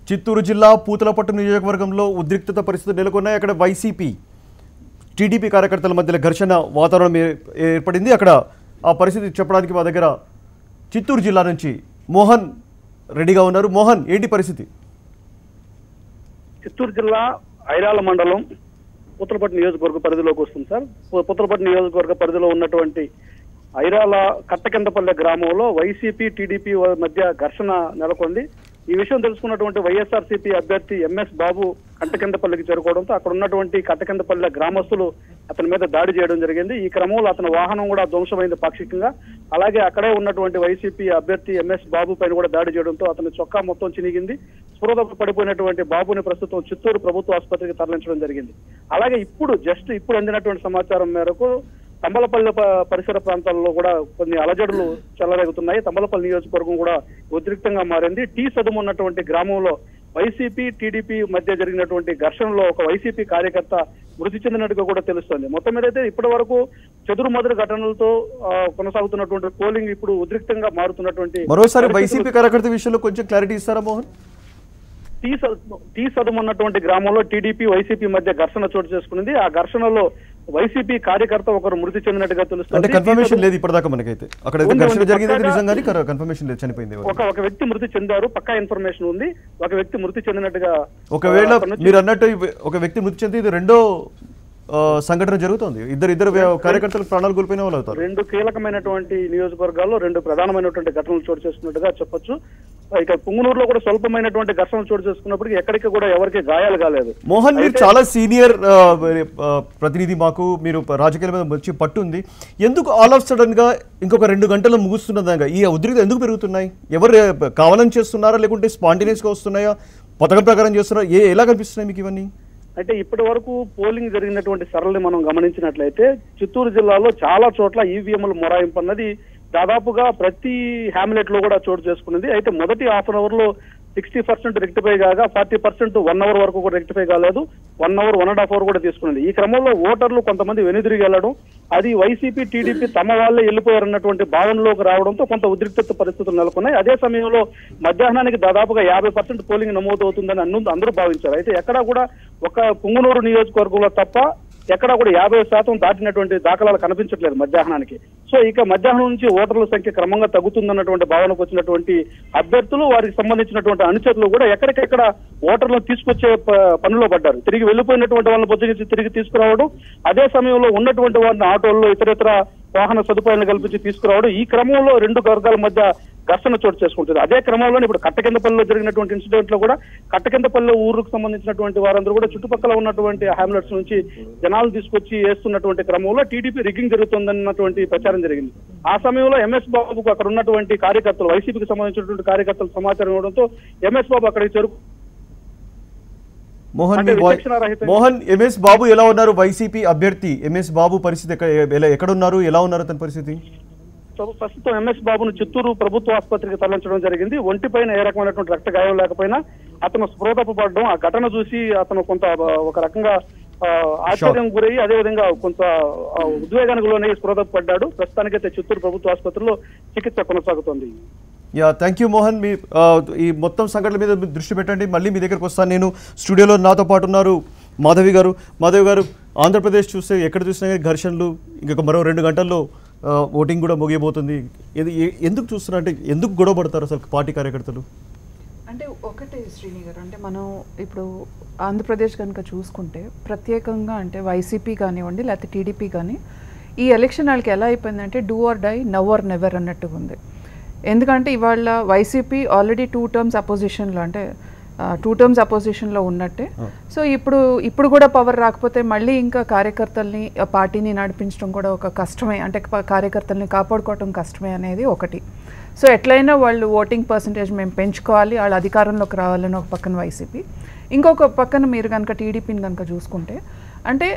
చిత్తూరు జిల్లా పూతలపట్టు నియోజకవర్గంలో ఉద్రిక్తత పరిస్థితులు నెలకొన్నాయి. అక్కడ వైసీపీ టీడీపీ కార్యకర్తల మధ్య ఘర్షణ వాతావరణం ఏర్పడింది. అక్కడ ఆ పరిస్థితి చెప్పడానికి మా దగ్గర చిత్తూరు జిల్లా నుంచి మోహన్ రెడీగా ఉన్నారు. మోహన్, ఏంటి పరిస్థితి? చిత్తూరు జిల్లా ఐరాల మండలం పూతలపట్టు నియోజకవర్గ పరిధిలోకి వస్తుంది సార్. పూతలపట్టు నియోజకవర్గ పరిధిలో ఉన్నటువంటి ఐరాల కట్టకిందపల్లె గ్రామంలో వైసీపీ టీడీపీ మధ్య ఘర్షణ నెలకొంది. ఈ విషయం తెలుసుకున్నటువంటి వైఎస్ఆర్సీపీ అభ్యర్థి ఎంఎస్ బాబు కట్టకిందపల్లికి చేరుకోవడంతో అక్కడ ఉన్నటువంటి కట్టకిందపల్లె గ్రామస్తులు అతని మీద దాడి చేయడం జరిగింది. ఈ క్రమంలో అతని వాహనం కూడా ధ్వంసమైంది పాక్షికంగా. అలాగే అక్కడే ఉన్నటువంటి వైసీపీ అభ్యర్థి ఎంఎస్ బాబు పైన కూడా దాడి చేయడంతో అతని చొక్కా మొత్తం చినిగింది. స్పృహ పడిపోయినటువంటి బాబుని ప్రస్తుతం చిత్తూరు ప్రభుత్వ ఆసుపత్రికి తరలించడం జరిగింది. అలాగే ఇప్పుడు అందినటువంటి సమాచారం మేరకు తంబలపల్లి పరిసర ప్రాంతాల్లో కూడా కొన్ని అలజడులు చెలరేగుతున్నాయి. తంబలపల్లి నియోజకవర్గం కూడా ఉద్రిక్తంగా మారింది. టీ సదుము ఉన్నటువంటి గ్రామంలో వైసీపీ టీడీపీ మధ్య జరిగినటువంటి ఘర్షణలో ఒక వైసీపీ కార్యకర్త మృతి చెందినట్టుగా కూడా తెలుస్తోంది. మొత్తం మీద అయితే ఇప్పటి వరకు చెదురుమదురు ఘటనలతో కొనసాగుతున్నటువంటి పోలింగ్ ఇప్పుడు ఉద్రిక్తంగా మారుతున్నటువంటి మరోసారి వైసీపీ కార్యకర్త విషయంలో కొంచెం క్లారిటీ ఇస్తారా మోహన్? టీ సదుము ఉన్నటువంటి గ్రామంలో టీడీపీ వైసీపీ మధ్య ఘర్షణ చోటు చేసుకున్నది. ఆ ఘర్షణలో వైసీపీ కార్యకర్త ఒకరు మృతి చెందినట్టుగా తెలుస్తుంది. కన్ఫర్మేషన్ లేదు ఇప్పటిదాకా మనకైతే. అక్కడ ఘర్షణ జరిగింది నిజంగానే కన్ఫర్మేషన్ లేదు, చనిపోయింది. ఒక వ్యక్తి మృతి చెందారు, పక్కా ఇన్ఫర్మేషన్ ఉంది. ఒక వ్యక్తి మృతి చెందినట్టుగా. ఒకవేళ మీరు అన్నట్టు ఒక వ్యక్తి మృతి చెంది ఇది రెండో సంఘటన జరుగుతుంది. ఇద్దరు కార్యకర్తలకు ప్రాణాలు కోల్పోయిన వాళ్ళు అవుతారు. రెండు కీలకమైనటువంటి నియోజకవర్గాల్లో రెండు ప్రధానమైనటువంటి ఘటనలు చోటు చేసుకున్నట్టుగా చెప్పొచ్చు. ఇక పుంగనూరులో కూడా స్వల్పమైనటువంటి ఘర్షణలు చోటు చేసుకున్నప్పటికీ ఎక్కడికి కూడా ఎవరికి గాయాలు కాలేదు. మోహన్, మీరు చాలా సీనియర్ ప్రతినిధి, మాకు మీరు రాజకీయాల మీద వచ్చి పట్టుంది. ఎందుకు ఆల్ ఆఫ్ సడన్ గా ఇంకొక 2 గంటలు ముగుస్తున్నదాకా ఈ ఉద్రిక్తత ఎందుకు పెరుగుతున్నాయి? ఎవరు కావాలని చేస్తున్నారా, లేకుంటే స్పాంటేనియస్ గా వస్తున్నాయా, పథకం ప్రకారం చేస్తున్నారా? ఎలా కనిపిస్తున్నాయి మీకు ఇవన్నీ? అయితే ఇప్పటి వరకు పోలింగ్ జరిగినటువంటి సరళిని మనం గమనించినట్లయితే చిత్తూరు జిల్లాలో చాలా చోట్ల ఈవీఎంల మొరాయింపు అన్నది దాదాపుగా ప్రతి హ్యామ్లెట్ లో కూడా చోటు చేసుకున్నది. అయితే మొదటి హాఫ్ అన్ అవర్ లో 60% రెక్టిఫై కాగా 40% 1 అవర్ వరకు కూడా రెక్టిఫై కాలేదు. 1 అవర్ 1.5 అవర్ కూడా తీసుకున్నది. ఈ క్రమంలో ఓటర్లు కొంతమంది వెనుదిరిగి వెళ్లడం, అది వైసీపీ టీడీపీ తమ వాళ్ళే వెళ్ళిపోయారన్నటువంటి భావనలోకి రావడంతో కొంత ఉద్రిక్తత పరిస్థితులు నెలకొన్నాయి. అదే సమయంలో మధ్యాహ్నానికి దాదాపుగా 50% పోలింగ్ నమోదవుతుందని అందరూ భావించారు. అయితే ఎక్కడా కూడా ఒక పుంగనూరు నియోజకవర్గంలో తప్ప ఎక్కడా కూడా 50% దాటినటువంటి దాఖలాలు కనిపించట్లేదు మధ్యాహ్నానికి. సో ఇక మధ్యాహ్నం నుంచి ఓటర్ల సంఖ్య క్రమంగా తగ్గుతుందన్నటువంటి భావనకు వచ్చినటువంటి అభ్యర్థులు, వారికి సంబంధించినటువంటి అనుచరులు కూడా ఎక్కడికెక్కడ ఓటర్లను తీసుకొచ్చే పనిలో పడ్డారు. తిరిగి వెళ్లిపోయినటువంటి వాళ్ళని బొజ్జగించి తిరిగి తీసుకురావడం, అదే సమయంలో ఉన్నటువంటి వారిని ఆటోల్లో ఇతరత్ర వాహన సదుపాయాలను కల్పించి తీసుకురావడం, ఈ క్రమంలో రెండు వర్గాల మధ్య ఘర్షణ చోటు చేసుకుంటుంది. అదే క్రమంలో ఇప్పుడు కట్టకిందపల్లిలో జరిగినటువంటి ఇన్సిడెంట్ లో కూడా కట్టకిందపల్లి ఊరుకు సంబంధించినటువంటి వారందరూ కూడా చుట్టుపక్కల ఉన్నటువంటి హ్యామ్లెట్స్ నుంచి జనాలు తీసుకొచ్చి వేస్తున్నటువంటి క్రమంలో టీడీపీ రిగ్గింగ్ జరుగుతుందన్నటువంటి ప్రచారం జరిగింది. ఆ సమయంలో ఎంఎస్ బాబుకు అక్కడ ఉన్నటువంటి కార్యకర్తలు, వైసీపీకి సంబంధించినటువంటి కార్యకర్తలు సమాచారం ఇవ్వడంతో ఎంఎస్ బాబు అక్కడికి చేరుకు. మోహన్, ఎంఎస్ బాబు ఎలా ఉన్నారు? వైసీపీ అభ్యర్థి ఎంఎస్ బాబు పరిస్థితి ఎక్కడున్నారు, ఎలా ఉన్నారు అతని పరిస్థితి? ప్రస్తుతం ఎంఎస్ బాబును చిత్తూరు ప్రభుత్వ ఆసుపత్రికి తరలించడం జరిగింది. ఒంటిపైన ఏ రకమైనటువంటి రక్త గాయం లేకపోయినా అతను స్పృహ తప్పబడడం, ఆ ఘటన చూసి అతను కొంత ఒక రకంగా ఆశ్చర్యం గురయ్యి అదేవిధంగా కొంత ఉద్వేగానికి లోనే స్పృహ తప్పబడ్డాడు. ప్రస్తుతానికైతే చిత్తూరు ప్రభుత్వ ఆసుపత్రిలో చికిత్స కొనసాగుతోంది. Thank you Mohan. మీ ఈ మొత్తం సంఘటనల మీద దృష్టి పెట్టండి. మళ్ళీ మీ దగ్గరకు వస్తాను. నేను స్టూడియోలో నాతో పాటు ఉన్నారు మాధవి గారు. ఆంధ్రప్రదేశ్ చూస్తే ఎక్కడ చూసినా ఘర్షణలు, ఇంకొక మరో 2 గంటల్లో ఓటింగ్ కూడా ముగియబోతుంది. ఎందుకు చూస్తున్నా అంటే ఎందుకు గొడవ పడతారు అసలు పార్టీ కార్యకర్తలు? అంటే ఒకటే శ్రీని గారు, అంటే మనం ఇప్పుడు ఆంధ్రప్రదేశ్ కనుక చూసుకుంటే ప్రత్యేకంగా అంటే వైసీపీ కానివ్వండి లేకపోతే టీడీపీ కానీ ఈ ఎలక్షన్ వాళ్ళకి ఎలా అయిపోయిందంటే do or die, now or never అన్నట్టుగా ఉంది. ఎందుకంటే ఇవాళ వైసీపీ ఆల్రెడీ 2 టర్మ్స్ అపోజిషన్లో, అంటే 2 టర్మ్స్ అపోజిషన్లో ఉన్నట్టే. సో ఇప్పుడు కూడా పవర్ రాకపోతే మళ్ళీ ఇంకా కార్యకర్తల్ని, పార్టీని నడిపించడం కూడా ఒక కష్టమే, అంటే కార్యకర్తల్ని కాపాడుకోవటం కష్టమే అనేది ఒకటి. సో ఎట్లయినా వాళ్ళు ఓటింగ్ పర్సంటేజ్ మేము పెంచుకోవాలి, వాళ్ళు అధికారంలోకి రావాలని ఒక పక్కన వైసీపీ, ఇంకొక పక్కన మీరు కనుక టీడీపీని కనుక చూసుకుంటే, అంటే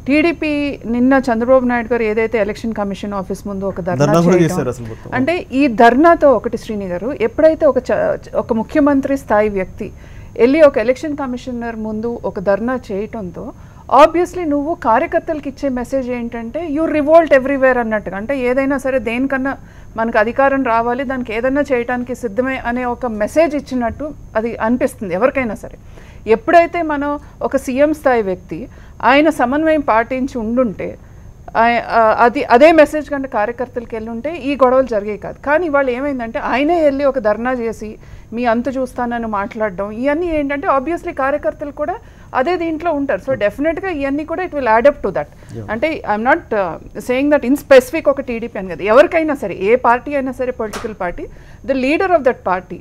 టీడీపీ నిన్న చంద్రబాబు నాయుడు గారు ఏదైతే ఎలక్షన్ కమిషన్ ఆఫీస్ ముందు ఒక ధర్నా చేయడం, అంటే ఈ ధర్నాతో ఒకటి శ్రీని గారు, ఎప్పుడైతే ఒక ముఖ్యమంత్రి స్థాయి వ్యక్తి వెళ్ళి ఒక ఎలక్షన్ కమిషనర్ ముందు ఒక ధర్నా చేయటంతో ఆబ్వియస్లీ నువ్వు కార్యకర్తలకు ఇచ్చే మెసేజ్ ఏంటంటే యూ రివోల్ట్ ఎవ్రీవేర్ అన్నట్టుగా, అంటే ఏదైనా సరే దేనికన్నా మనకు అధికారం రావాలి, దానికి ఏదైనా చేయడానికి సిద్ధమే అనే ఒక మెసేజ్ ఇచ్చినట్టు అది అనిపిస్తుంది ఎవరికైనా సరే. ఎప్పుడైతే మనం ఒక సీఎం స్థాయి వ్యక్తి ఆయన సమన్వయం పాటించి ఉండుంటే అదే మెసేజ్ కంటే కార్యకర్తలకు వెళ్ళి ఉంటే ఈ గొడవలు జరిగేవి కాదు. కానీ వాళ్ళు ఏమైందంటే ఆయనే వెళ్ళి ఒక ధర్నా చేసి మీ అంత చూస్తానని మాట్లాడడం, ఇవన్నీ ఏంటంటే ఆబ్వియస్లీ కార్యకర్తలు కూడా అదే దీంట్లో ఉంటారు. సో డెఫినెట్గా ఇవన్నీ కూడా it will add up to that. అంటే I'm not saying that in specific ఒక టీడీపీ అని కదా, ఎవరికైనా సరే ఏ పార్టీ అయినా సరే political party the leader of that party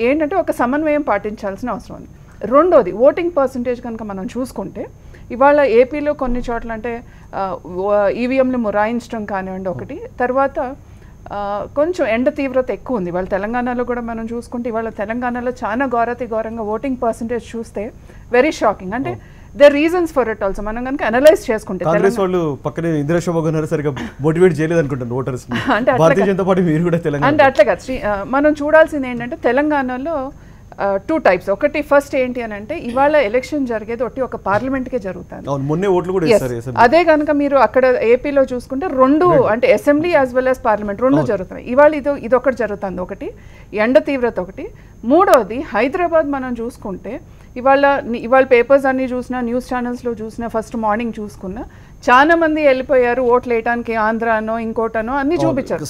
ఏంటంటే ఒక సమన్వయం పాటించాల్సిన అవసరం ఉంది. రెండోది ఓటింగ్ పర్సంటేజ్ కనుక మనం చూసుకుంటే ఇవాళ ఏపీలో కొన్ని చోట్ల అంటే ఈవీఎంలు మొరాయించడం కానివ్వండి ఒకటి, తర్వాత కొంచెం ఎండ తీవ్రత ఎక్కువ ఉంది. వాళ్ళ తెలంగాణలో కూడా మనం చూసుకుంటే ఇవాళ తెలంగాణలో చాలా ఘోరంగా ఓటింగ్ పర్సంటేజ్ చూస్తే వెరీ షాకింగ్. అంటే the reasons for it also మనం కనుక అనలైజ్ చేసుకుంటే కాంగ్రెస్ వాళ్ళు పక్కనే ఇందిరా శోభ గారు సరిగా మోటివేట్ చేయలేదు అనుకుంటాను ఓటర్స్, భారతీయ జనతా పార్టీ మీరు కూడా తెలంగాణ అంటే అట్లా కాదు. మనం చూడాల్సింది ఏంటంటే తెలంగాణలో టూ టైప్స్. ఒకటి ఫస్ట్ ఏంటి అని అంటే ఇవాళ ఎలక్షన్ జరిగేది ఒక పార్లమెంట్కే జరుగుతుంది. అదే కనుక మీరు అక్కడ ఏపీలో చూసుకుంటే రెండు అంటే assembly as well as parliament రెండు జరుగుతున్నాయి. ఇవాళ ఇదొకటి జరుగుతుంది, ఒకటి ఎండ తీవ్రత ఒకటి. మూడవది హైదరాబాద్ మనం చూసుకుంటే ఇవాళ పేపర్స్ అన్ని చూసినా న్యూస్ ఛానల్స్లో చూసినా ఫస్ట్ మార్నింగ్ చూసుకున్నా చాలా మంది వెళ్ళిపోయారు ఓట్లు వేయడానికి, ఆంధ్రానో ఇంకోటనో అన్ని చూపించారు.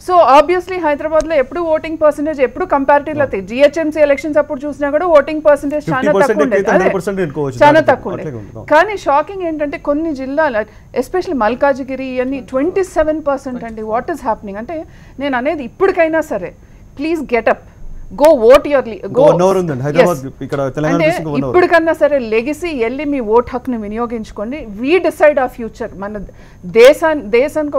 సో ఆబ్వియస్లీ హైదరాబాద్ లో ఎప్పుడు ఓటింగ్ పర్సెంటేజ్ ఎప్పుడు కంపారిటివ్లో జిహెచ్ఎంసీ ఎలక్షన్స్ అప్పుడు చూసినా కూడా ఓటింగ్ పర్సెంటేజ్ చాలా తక్కువ ఉండేది, చాలా తక్కువ ఉండేది. కానీ షాకింగ్ ఏంటంటే కొన్ని జిల్లాలు ఎస్పెషల్లీ మల్కాజిగిరి ఇవన్నీ 27% అండి. వాట్ ఈస్ హ్యాపెనింగ్ అంటే నేను అనేది ఇప్పటికైనా సరే please get up, go vote early go. అంటే ఇప్పటికన్నా సరే లెగసీ వెళ్ళి మీ ఓట్ హక్కును వినియోగించుకోండి. వీ డిసైడ్ ఆ ఫ్యూచర్, మన దేశానికి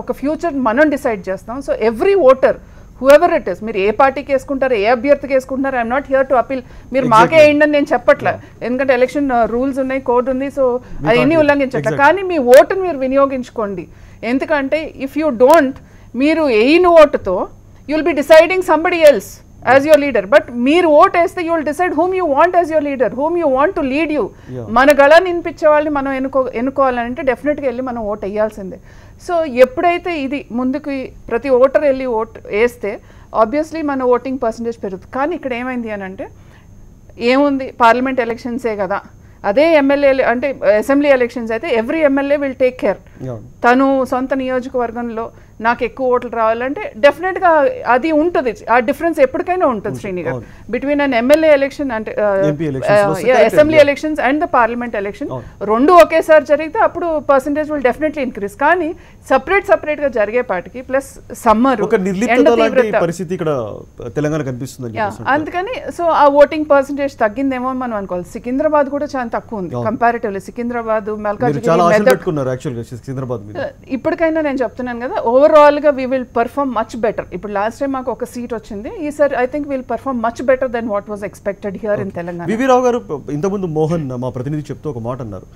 ఒక ఫ్యూచర్ మనం డిసైడ్ చేస్తాం. So every voter whoever it is, మీరు ఏ పార్టీకి వేసుకుంటారు, ఏ అభ్యర్థికి వేసుకుంటారు, I'm not here to appeal మీరు మాకే వేయండి అని నేను చెప్పట్లే, ఎందుకంటే ఎలక్షన్ రూల్స్ ఉన్నాయి, కోడ్ ఉంది, సో అవన్నీ ఉల్లంఘించట్లే. కానీ మీ ఓటును మీరు వినియోగించుకోండి. ఎందుకంటే ఇఫ్ యూ డోంట్, మీరు వేయిన ఓటుతో you will be deciding somebody else as your leader, but మీరు ఓట్ వేస్తే you will decide whom you want as your leader, whom you want to lead you. మన గళాన్ని వినిపించే వాళ్ళని మనం ఎన్నుకోవాలంటే డెఫినెట్గా వెళ్ళి మనం ఓట్ వేయాల్సిందే. సో ఎప్పుడైతే ఇది ముందుకు ప్రతి ఓటర్ వెళ్ళి ఓట్ వేస్తే ఆబ్వియస్లీ మన ఓటింగ్ పర్సంటేజ్ పెరుగుతుంది. కానీ ఇక్కడ ఏమైంది అని అంటే ఏముంది, పార్లమెంట్ ఎలక్షన్సే కదా, అదే ఎమ్మెల్యే అంటే అసెంబ్లీ ఎలక్షన్స్ అయితే every MLA will take care, తను సొంత నియోజకవర్గంలో నాకు ఎక్కువ ఓట్లు రావాలంటే డెఫినెట్గా అది ఉంటుంది. ఆ డిఫరెన్స్ ఎప్పటికైనా ఉంటుంది శ్రీని గారు బిట్వీన్ అన్ ఎమ్మెల్యే ఎలక్షన్ అంటే assembly elections and the parliament election రెండు ఒకేసారి జరిగితే అప్పుడు పర్సంటేజ్ విల్ డెఫినెట్లీ ఇంక్రీజ్. కానీ సపరేట్ గా జరిగేపాటికి ప్లస్ సమ్మర్ అందుకని సో ఆ ఓటింగ్ పర్సంటేజ్ తగ్గిందేమో మనం అనుకోవాలి. సికింద్రాబాద్ కూడా చాలా తక్కువ ఉంది కంపారిటివ్లీ. సికింద్రాబాద్ ఇప్పటికైనా నేను చెప్తున్నాను కదా, ఓవరాల్ గా we will perform much better. ఇప్పుడు లాస్ట్ టైం మాకు ఒక సీట్ వచ్చింది, ఈసారి I think will perform much better than what was expected here in Telangana. VV Rao garu ఇంతకుముందు మోహన్ మా ప్రతినిధి చెప్తూ ఒక మాట అన్నారు,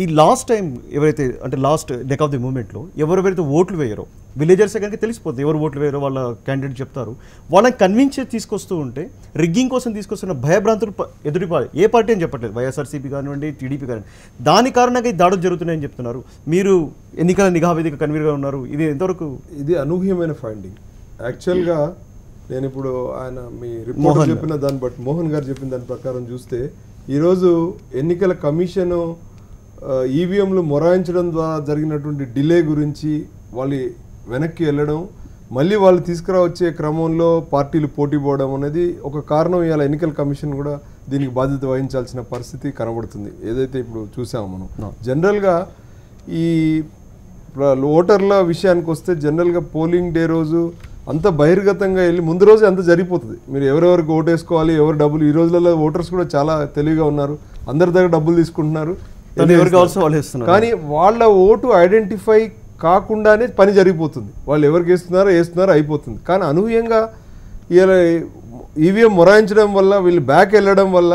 ఈ లాస్ట్ టైం ఎవరైతే అంటే లాస్ట్ నెక్ ఆఫ్ ది మూమెంట్లో ఎవరెవరైతే ఓట్లు వేయరో విలేజర్స్ కనుక తెలిసిపోతుంది ఎవరు ఓట్లు వేయరో వాళ్ళ క్యాండిడేట్ చెప్తారు, వాళ్ళని కన్విన్స్ తీసుకొస్తూ ఉంటే రిగ్గింగ్ కోసం తీసుకొస్తున్న భయభ్రాంతులు ఎదుటి ఏ పార్టీ అని చెప్పట్లేదు, వైఎస్ఆర్సీపీ కానివ్వండి టీడీపీ కానివ్వండి, దాని కారణంగా ఈ దాడులు జరుగుతున్నాయని చెప్తున్నారు. మీరు ఎన్నికల నిఘా వేదిక కన్వీనర్గా ఉన్నారు, ఇది ఎంతవరకు? ఇది అనూహ్యమైన ఫైండింగ్. యాక్చువల్గా నేను ఇప్పుడు ఆయన మీ రిపోర్ట్ చెప్పిన దాన్ని బట్టి మోహన్ గారు చెప్పిన దాని ప్రకారం చూస్తే ఈరోజు ఎన్నికల కమిషను ఈవీఎంలు మొరాయించడం ద్వారా జరిగినటువంటి డిలే గురించి వాళ్ళు వెనక్కి వెళ్ళడం, మళ్ళీ వాళ్ళు తీసుకురావచ్చే క్రమంలో పార్టీలు పోటీ పోవడం అనేది ఒక కారణం. ఇవాళ ఎన్నికల కమిషన్ కూడా దీనికి బాధ్యత వహించాల్సిన పరిస్థితి కనబడుతుంది. ఏదైతే ఇప్పుడు చూసాము మనం జనరల్గా ఈ ఓటర్ల విషయానికి వస్తే జనరల్గా పోలింగ్ డే రోజు అంత బహిర్గతంగా వెళ్ళి ముందు రోజు అంత జరిగిపోతుంది. మీరు ఎవరెవరికి ఓటు వేసుకోవాలి, ఎవరు డబ్బులు, ఈ రోజులలో ఓటర్స్ కూడా చాలా తెలివిగా ఉన్నారు, అందరి దగ్గర డబ్బులు తీసుకుంటున్నారు, కానీ వాళ్ళ ఓటు ఐడెంటిఫై కాకుండానే పని జరిగిపోతుంది. వాళ్ళు ఎవరికి వేస్తున్నారో అయిపోతుంది. కానీ అనూహ్యంగా ఇలా ఈవీఎం మొరాయించడం వల్ల వీళ్ళు బ్యాక్ వెళ్ళడం వల్ల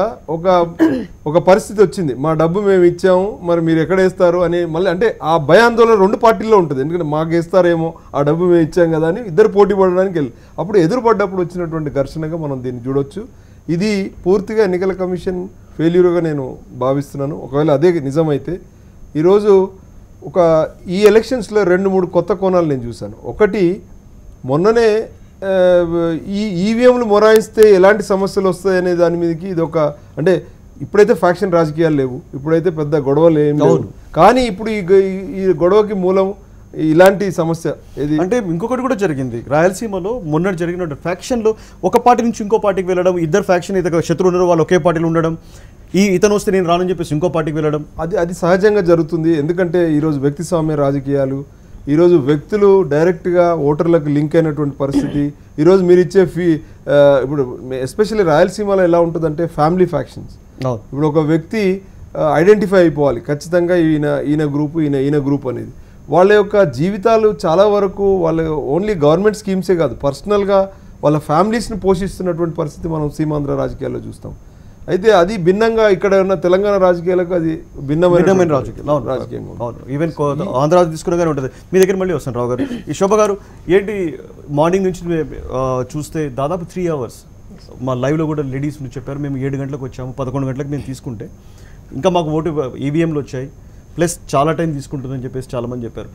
ఒక పరిస్థితి వచ్చింది, మా డబ్బు మేము ఇచ్చాము మరి మీరు ఎక్కడ వేస్తారు అని. మళ్ళీ అంటే ఆ భయాందోళన రెండు పార్టీల్లో ఉంటుంది, ఎందుకంటే మాకు వేస్తారేమో ఆ డబ్బు మేము ఇచ్చాం కదా అని ఇద్దరు పోటీ పడడానికి వెళ్ళి అప్పుడు ఎదురుపడ్డప్పుడు వచ్చినటువంటి ఘర్షణగా మనం దీన్ని చూడొచ్చు. ఇది పూర్తిగా ఎన్నికల కమిషన్ ఫెయిల్యూర్గా నేను భావిస్తున్నాను. ఒకవేళ అదే నిజమైతే ఈరోజు ఈ ఎలక్షన్స్లో 2-3 కొత్త కోణాలు నేను చూశాను. ఒకటి, మొన్ననే ఈ ఈవీఎంలు మొరాయిస్తే ఎలాంటి సమస్యలు వస్తాయనే దాని మీదకి ఇది అంటే ఇప్పుడైతే ఫ్యాక్షన్ రాజకీయాలు లేవు, ఇప్పుడైతే పెద్ద గొడవలు ఏం లేవు, కానీ ఇప్పుడు ఈ గొడవకి మూలం ఇలాంటి సమస్య ఏది అంటే ఇంకొకటి కూడా జరిగింది రాయలసీమలో మొన్న జరిగిన ఫ్యాక్షన్లో ఒక పార్టీ నుంచి ఇంకో పార్టీకి వెళ్ళడం, ఇద్దరు ఫ్యాక్షన్ ఇతర శత్రువులు ఉన్నారు వాళ్ళు ఒకే పార్టీలో ఉండడం, ఇతను వస్తే నేను రానని చెప్పేసి ఇంకో పార్టీకి వెళ్ళడం, అది సహజంగా జరుగుతుంది. ఎందుకంటే ఈరోజు వ్యక్తి స్వామ్య రాజకీయాలు, ఈరోజు వ్యక్తులు డైరెక్ట్గా ఓటర్లకు లింక్ అయినటువంటి పరిస్థితి, ఈరోజు మీరు ఇచ్చే ఇప్పుడు ఎస్పెషల్లీ రాయలసీమలో ఎలా ఉంటుందంటే ఫ్యామిలీ ఫ్యాక్షన్స్. ఇప్పుడు ఒక వ్యక్తి ఐడెంటిఫై అయిపోవాలి ఖచ్చితంగా ఈయన గ్రూపు ఈయన గ్రూప్ అనేది. వాళ్ళ యొక్క జీవితాలు చాలా వరకు వాళ్ళ ఓన్లీ గవర్నమెంట్ స్కీమ్సే కాదు, పర్సనల్గా వాళ్ళ ఫ్యామిలీస్ని పోషిస్తున్నటువంటి పరిస్థితి మనం సీమాంధ్ర రాజకీయాల్లో చూస్తాం. అయితే అది భిన్నంగా ఇక్కడ ఉన్న తెలంగాణ రాజకీయాలకు అది భిన్నమైన రాజకీయం. ఈవెన్ ఆంధ్ర తీసుకున్నగానే ఉంటుంది. మీ దగ్గర మళ్ళీ వస్తాను రావు గారు. ఈ శోభ గారు ఏంటి మార్నింగ్ నుంచి చూస్తే దాదాపు 3 hours మా లైవ్లో కూడా లేడీస్ చెప్పారు, మేము 7 గంటలకు వచ్చాము, 11 గంటలకు మేము తీసుకుంటే ఇంకా మాకు ఓటు ఈవీఎంలు వచ్చాయి, ప్లస్ చాలా టైం తీసుకుంటుందని చెప్పేసి చాలామంది చెప్పారు.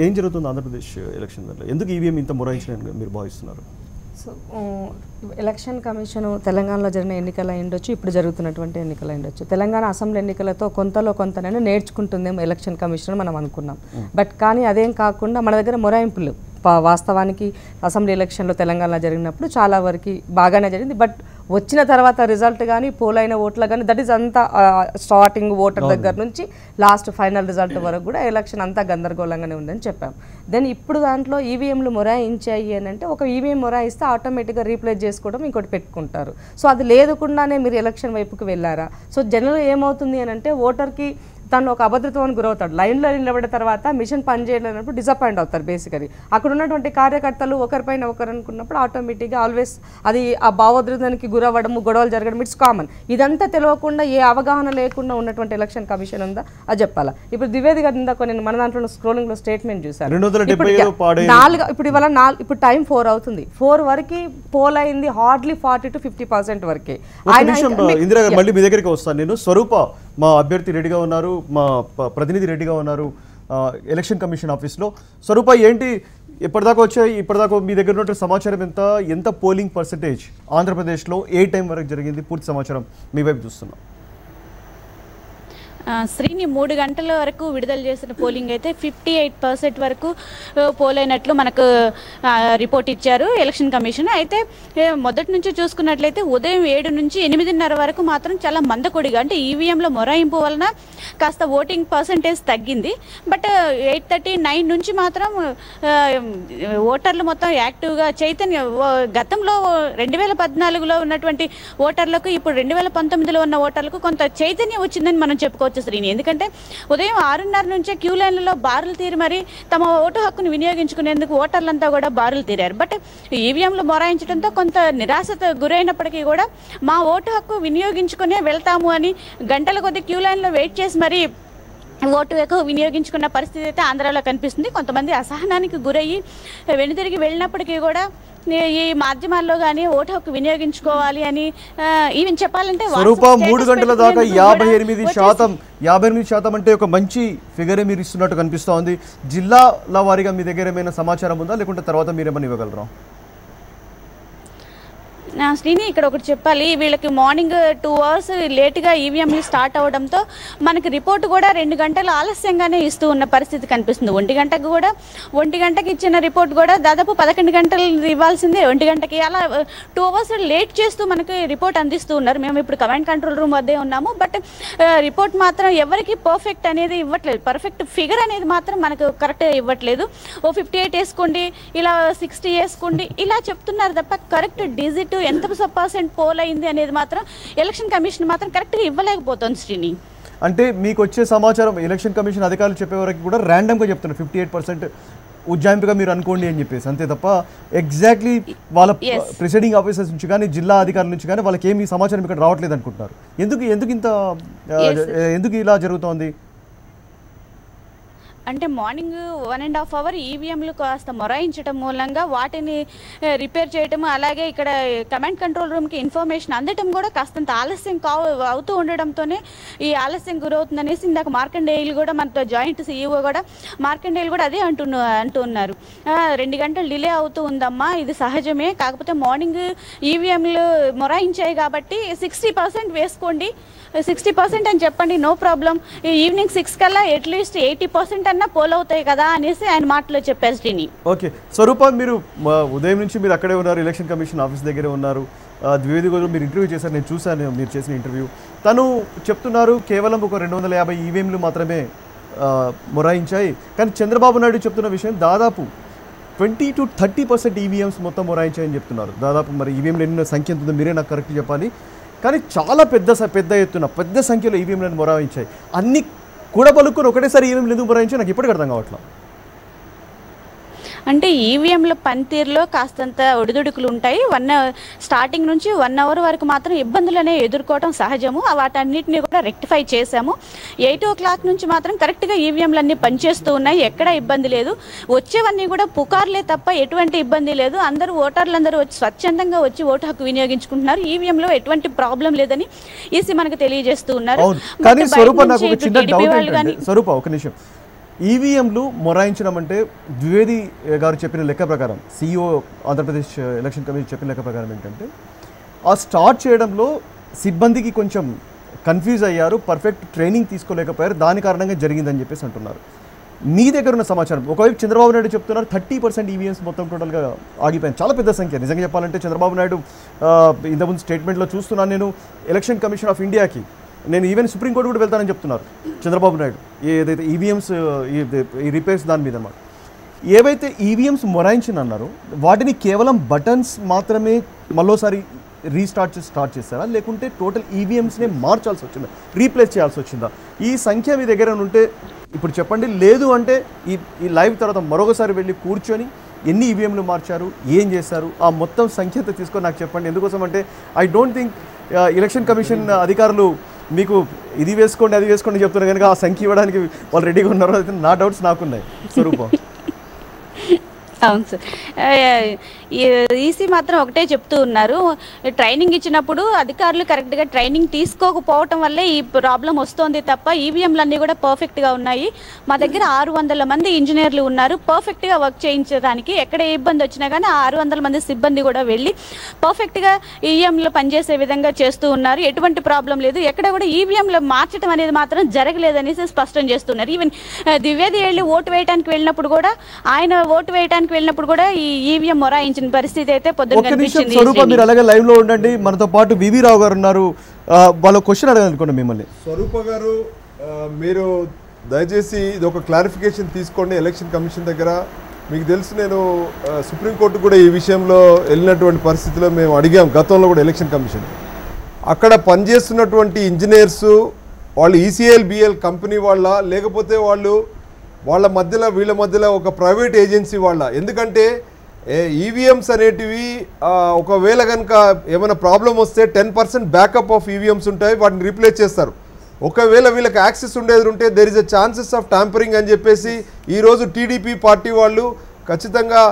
ఏం జరుగుతుంది ఆంధ్రప్రదేశ్ ఎలక్షన్ దాంట్లో, ఎందుకు ఈవీఎం ఇంత మొరాయించిన మీరు భావిస్తున్నారు? సో ఎలక్షన్ కమిషన్ తెలంగాణలో జరిగిన ఎన్నికలు అయ్యుండొచ్చు, ఇప్పుడు జరుగుతున్నటువంటి ఎన్నికలు అయ్యుండొచ్చు. తెలంగాణ అసెంబ్లీ ఎన్నికలతో కొంతనైనా నేర్చుకుంటుందేమో ఎలక్షన్ కమిషన్ మనం అనుకున్నాం. బట్ కానీ అదేం కాకుండా మన దగ్గర మొరాయింపులు వాస్తవానికి అసెంబ్లీ ఎలక్షన్లో తెలంగాణలో జరిగినప్పుడు చాలా వరకు బాగానే జరిగింది. బట్ వచ్చిన తర్వాత రిజల్ట్ కానీ పోలైన ఓట్ల కానీ దట్ ఈస్ అంతా స్టార్టింగ్ ఓటర్ దగ్గర నుంచి లాస్ట్ ఫైనల్ రిజల్ట్ వరకు కూడా ఎలక్షన్ అంతా గందరగోళంగానే ఉందని చెప్పాం. దెన్ ఇప్పుడు దాంట్లో ఈవీఎంలు మొరాయించాయి అని అంటే ఒక ఈవీఎం మొరాయిస్తే ఆటోమేటిక్గా రీప్లేస్ చేసుకోవడం ఇంకోటి పెట్టుకుంటారు. సో అది లేకుండానే మీరు ఎలక్షన్ వైపుకి వెళ్ళారా? సో జనరల్గా ఏమవుతుంది అని అంటే ఓటర్కి తను ఒక అభద్రతను గురవుతాడు. లైన్లో నిలబడిన తర్వాత మిషన్ పనిచేయలేనప్పుడు డిసప్పాయింట్ అవుతారు. బేసికలీ అక్కడ ఉన్నటువంటి కార్యకర్తలు ఒకరిపైన ఒకరు అనుకున్నప్పుడు ఆటోమేటిక్గా ఆల్వేస్ అది ఆ భావోద్రేకానికి గురవ్వడము, గొడవలు జరగడం ఇట్స్ కామన్. ఇదంతా తెలియకుండా ఏ అవగాహన లేకుండా ఉన్నటువంటి ఎలక్షన్ కమిషన్ ఉందా అది చెప్పాలా. ఇప్పుడు ద్వివేది గారు ఇందాక నేను మన దాంట్లో స్క్రోలింగ్ లో స్టేట్మెంట్ చూసాను. ఇప్పుడు ఇవాళ ఇప్పుడు టైం 4 అవుతుంది. 4 వరకు పోల్ అయింది హార్డ్లీ 40 to 50% వరకే. ఇందిరా గారు మళ్ళీ మీ దగ్గరికి వస్తాను నేను. స్వరూప మా అభ్యర్థి రెడీగా ఉన్నారు, మా ప్రతినిధి రెడీగా ఉన్నారు ఎలక్షన్ కమిషన్ ఆఫీస్లో. స్వరూప ఏంటి ఇప్పటిదాకా వచ్చాయి, ఇప్పటిదాకా మీ దగ్గర ఉన్న సమాచారం ఎంత పోలింగ్ పర్సెంటేజ్ ఆంధ్రప్రదేశ్లో ఏ టైం వరకు జరిగింది, పూర్తి సమాచారం మీ వైపు చూస్తున్నాం. శ్రీని 3 గంటల వరకు విడుదల చేసిన పోలింగ్ అయితే 58% వరకు పోల్ అయినట్లు మనకు రిపోర్ట్ ఇచ్చారు ఎలక్షన్ కమిషన్. అయితే మొదటి నుంచి చూసుకున్నట్లయితే ఉదయం 7 నుంచి 8:30 వరకు మాత్రం చాలా మందకొడిగా, అంటే ఈవీఎంలో మొరాయింపు వలన కాస్త ఓటింగ్ పర్సంటేజ్ తగ్గింది. బట్ 8:39 నుంచి మాత్రం ఓటర్లు మొత్తం యాక్టివ్గా చైతన్య, గతంలో 2014లో ఉన్నటువంటి ఓటర్లకు ఇప్పుడు 2019లో ఉన్న ఓటర్లకు కొంత చైతన్యం వచ్చిందని మనం చెప్పుకోవచ్చు శ్రీని. ఎందుకంటే ఉదయం 6:30 నుంచే క్యూ లైన్లలో బారులు తీరి మరి తమ ఓటు హక్కును వినియోగించుకునేందుకు ఓటర్లంతా కూడా బారులు తీరారు. బట్ ఈవీఎంలు మొరాయించడంతో కొంత నిరాశత గురైనప్పటికీ కూడా మా ఓటు హక్కు వినియోగించుకునే వెళ్తాము అని గంటల కొద్ది క్యూ లైన్లో వెయిట్ చేసి మరి ఓటు ఎక్కువ వినియోగించుకున్న పరిస్థితి అయితే ఆంధ్రాలో కనిపిస్తుంది. కొంతమంది అసహనానికి గురయ్యి వెనుతిరిగి వెళ్ళినప్పటికీ కూడా ఈ మాధ్యమాల్లో కానీ ఓటు హక్కు వినియోగించుకోవాలి అని ఈవెన్ చెప్పాలంటే 3 గంటల దాకా 58% అంటే ఒక మంచి ఫిగరే మీరు ఇస్తున్నట్టు కనిపిస్తోంది. జిల్లాల వారీగా మీ దగ్గర ఏమైనా సమాచారం ఉందా, లేకుంటే తర్వాత మీరేమైనా ఇవ్వగలరా? శ్రీని ఇక్కడ ఒకటి చెప్పాలి, వీళ్ళకి మార్నింగ్ 2 hours లేట్గా ఈవీఎంలు స్టార్ట్ అవడంతో మనకి రిపోర్ట్ కూడా 2 గంటలు ఆలస్యంగానే ఇస్తూ ఉన్న పరిస్థితి కనిపిస్తుంది. 1 గంటకి ఇచ్చిన రిపోర్ట్ కూడా దాదాపు 11 గంటలు ఇవ్వాల్సిందే 1 గంటకి, అలా 2 hours లేట్ చేస్తూ మనకి రిపోర్ట్ అందిస్తూ ఉన్నారు. మేము ఇప్పుడు కమాండ్ కంట్రోల్ రూమ్ వద్దే ఉన్నాము. బట్ రిపోర్ట్ మాత్రం ఎవరికి పర్ఫెక్ట్ అనేది ఇవ్వట్లేదు, పర్ఫెక్ట్ ఫిగర్ అనేది మాత్రం మనకు కరెక్ట్గా ఇవ్వట్లేదు. 58 వేసుకోండి, ఇలా 60 వేసుకోండి, ఇలా చెప్తున్నారు తప్ప కరెక్ట్ డిజిట్ ఎంత % పోల్ అయింది అనేది మాత్రం ఎలక్షన్ కమిషన్ మాత్రం కరెక్ట్గా ఇవ్వలేకపోతుంది శ్రీని. అంటే మీకు వచ్చే సమాచారం ఎలక్షన్ కమిషన్ అధికారులు చెప్పే వరకు కూడా ర్యాండమ్గా చెప్తున్నారు 58% ఉజ్జాయింపుగా మీరు అనుకోండి అని చెప్పేసి, అంతే తప్ప ఎగ్జాక్ట్లీ వాళ్ళ ప్రిసైడింగ్ ఆఫీసర్స్ నుంచి కానీ జిల్లా అధికారుల నుంచి కానీ వాళ్ళకి ఏమి సమాచారం ఇక్కడ రావట్లేదు అనుకుంటున్నారు. ఎందుకు ఇలా జరుగుతోంది? అంటే మార్నింగ్ 1.5 అవర్ ఈవీఎంలు కాస్త మొరాయించడం మూలంగా వాటిని రిపేర్ చేయటం, అలాగే ఇక్కడ కమాండ్ కంట్రోల్ రూమ్కి ఇన్ఫర్మేషన్ అందటం కూడా కాస్తంత ఆలస్యం అవుతూ ఉండడంతోనే ఈ ఆలస్యం గురవుతుందనేసి ఇందాక మార్కండేయులు కూడా మనతో జాయింట్ సీఈఓ కూడా మార్కండేయులు కూడా అదే అంటున్నారు. 2 గంటలు డిలే అవుతూ ఉందమ్మా, ఇది సహజమే, కాకపోతే మార్నింగ్ ఈవీఎంలు మొరాయించాయి కాబట్టి 60% వేసుకోండి, 60% అని చెప్పండి, నో ప్రాబ్లం, ఈవినింగ్ 6 కల్లా అట్లీస్ట్ 80% అన్నా పోల్ అవుతాయి కదా అనేసి ఆయన మాటలో చెప్పారు శ్రీని. ఓకే స్వరూప, మీరు ఉదయం నుంచి మీరు అక్కడే ఉన్నారు, ఎలక్షన్ కమిషన్ ఆఫీస్ దగ్గరే ఉన్నారు. ద్వివేది గారు మీరు ఇంటర్వ్యూ చేశారు, నేను చూశాను మీరు చేసిన ఇంటర్వ్యూ. తను చెప్తున్నారు కేవలం ఒక 250 ఈవీఎంలు మాత్రమే మొరాయించాయి. కానీ చంద్రబాబు నాయుడు చెప్తున్న విషయం దాదాపు 20 to 30% ఈవీఎంస్ మొత్తం మొరాయించాయని చెప్తున్నారు. దాదాపు మరి ఈవీఎంలు ఎన్న సంఖ్య ఎంతుందో మీరే నాకు కరెక్ట్ చెప్పాలి. కానీ చాలా పెద్ద ఎత్తున పెద్ద సంఖ్యలో ఈవీఎంలను మొరాయించాయి. అన్ని కూడా పలుకుని ఒకటేసారి ఈవీఎంలు ఎందుకు మొరాయించాయి నాకు ఇప్పటికీ అర్థం కావట్లేదు. అంటే ఈవీఎంల పనితీరులో కాస్తంత ఒడిదుడుకులు ఉంటాయి. స్టార్టింగ్ నుంచి 1 అవర్ వరకు మాత్రం ఇబ్బందులనే ఎదుర్కోవడం సహజము. వాటన్నిటిని కూడా రెక్టిఫై చేశాము. 8 o'clock నుంచి మాత్రం కరెక్ట్గా ఈవీఎంలు అన్నీ పనిచేస్తూ ఉన్నాయి, ఎక్కడ ఇబ్బంది లేదు. వచ్చేవన్నీ కూడా పుకార్లే తప్ప ఎటువంటి ఇబ్బంది లేదు. ఓటర్లందరూ వచ్చి స్వచ్ఛందంగా వచ్చి ఓటు హక్కు వినియోగించుకుంటున్నారు. ఈవీఎంలో ఎటువంటి ప్రాబ్లం లేదని ఈసీ మనకు తెలియజేస్తూ ఉన్నారు. కానీ స్వరూప, నాకు ఒక చిన్న డౌట్ ఏంటంటే స్వరూప, ఒక నిమిషం, ఈవీఎంలు మొరాయించడం అంటే ద్వివేది గారు చెప్పిన లెక్క ప్రకారం, సీఈఓ ఆంధ్రప్రదేశ్ ఎలక్షన్ కమిషన్ చెప్పిన లెక్క ప్రకారం ఏంటంటే ఆ స్టార్ట్ చేయడంలో సిబ్బందికి కొంచెం కన్ఫ్యూజ్ అయ్యారు, పర్ఫెక్ట్ ట్రైనింగ్ తీసుకోలేకపోయారు, దాని కారణంగా జరిగిందని చెప్పేసి అంటున్నారు. మీ దగ్గర ఉన్న సమాచారం, ఒకవైపు చంద్రబాబు నాయుడు చెప్తున్నారు 30% ఈవీఎంస్ మొత్తం టోటల్గా ఆగిపోయింది. చాలా పెద్ద సంఖ్య. నిజంగా చెప్పాలంటే చంద్రబాబు నాయుడు ఇంతకుముందు స్టేట్మెంట్లో చూస్తున్నాను నేను, ఎలక్షన్ కమిషన్ ఆఫ్ ఇండియాకి నేను ఈవెన్ సుప్రీంకోర్టు కూడా వెళ్తానని చెప్తున్నారు చంద్రబాబు నాయుడు, ఏదైతే ఈవీఎంస్ ఈ రిపేర్స్ దాని మీద అన్నమాట. ఏవైతే ఈవీఎంస్ మొరాయించిన అన్నారో వాటిని కేవలం బటన్స్ మాత్రమే మరోసారి స్టార్ట్ చేస్తారా, లేకుంటే టోటల్ ఈవీఎంస్నే మార్చాల్సి వచ్చిందా, రీప్లేస్ చేయాల్సి వచ్చిందా? ఈ సంఖ్య మీ దగ్గర ఉంటే ఇప్పుడు చెప్పండి. లేదు అంటే ఈ లైవ్ తర్వాత మరొకసారి వెళ్ళి కూర్చొని ఎన్ని ఈవీఎంలు మార్చారు, ఏం చేశారు, ఆ మొత్తం సంఖ్యతో తీసుకొని నాకు చెప్పండి. ఎందుకోసం అంటే I don't think election commission అధికారులు మీకు ఇది వేసుకోండి అది వేసుకోండి చెప్తున్నారు కనుక ఆ సంఖ్య ఇవ్వడానికి వాళ్ళు రెడీగా ఉన్నారు. అయితే నా డౌట్స్ నాకున్నాయి. స్వరూపం. అవును సార్, ఈసీ మాత్రం ఒకటే చెప్తూ ఉన్నారు, ట్రైనింగ్ ఇచ్చినప్పుడు అధికారులు కరెక్ట్గా ట్రైనింగ్ తీసుకోకపోవటం వల్లే ఈ ప్రాబ్లం వస్తోంది తప్ప ఈవీఎంలన్నీ కూడా పర్ఫెక్ట్గా ఉన్నాయి. మా దగ్గర 600 మంది ఇంజనీర్లు ఉన్నారు పర్ఫెక్ట్గా వర్క్ చేయించడానికి. ఎక్కడ ఏ ఇబ్బంది వచ్చినా కానీ 600 మంది సిబ్బంది కూడా వెళ్ళి పర్ఫెక్ట్గా ఈవీఎంలు పనిచేసే విధంగా చేస్తూ ఉన్నారు. ఎటువంటి ప్రాబ్లం లేదు. ఎక్కడ కూడా ఈవీఎంలు మార్చడం అనేది మాత్రం జరగలేదనేసి స్పష్టం చేస్తున్నారు. ఈవెన్ ద్వివేది వెళ్ళి ఓటు వేయడానికి వెళ్ళినప్పుడు కూడా ఈ ఈవీఎం మొరాయించిన పరిస్థితి అయితే పొద్దున్న కనిపించింది. స్వరూప, మీరు అలాగే లైవ్ లో ఉండండి. మనతో పాటు వివి రావు గారు ఉన్నారు, వాళ్ళ క్వశ్చన్ అడగాలనుకోండి మిమ్మల్ని. స్వరూప గారు, మీరు దయచేసి ఇది ఒక క్లారిఫికేషన్ తీసుకోండి ఎలక్షన్ కమిషన్ దగ్గర. మీకు తెలుసు, నేను సుప్రీంకోర్టు కూడా ఈ విషయంలో వెళ్ళినటువంటి పరిస్థితిలో మేము అడిగాం గతంలో కూడా ఎలక్షన్ కమిషన్. అక్కడ పనిచేస్తున్నటువంటి ఇంజనీర్స్ వాళ్ళు ఈసీఎల్ బిఎల్ కంపెనీ వాళ్ళ, లేకపోతే వాళ్ళ మధ్యలో వీళ్ళ మధ్యలో ఒక ప్రైవేట్ ఏజెన్సీ వాళ్ళ? ఎందుకంటే ఈవీఎంస్ అనేటివి ఒకవేళ కనుక ఏమైనా ప్రాబ్లం వస్తే 10% బ్యాకప్ ఆఫ్ ఈవీఎంస్ ఉంటాయి, వాటిని రీప్లేస్ చేస్తారు. ఒకవేళ వీళ్ళకి యాక్సెస్ ఉండేది ఉంటే there is a chances of tampering అని చెప్పేసి ఈరోజు టీడీపీ పార్టీ వాళ్ళు ఖచ్చితంగా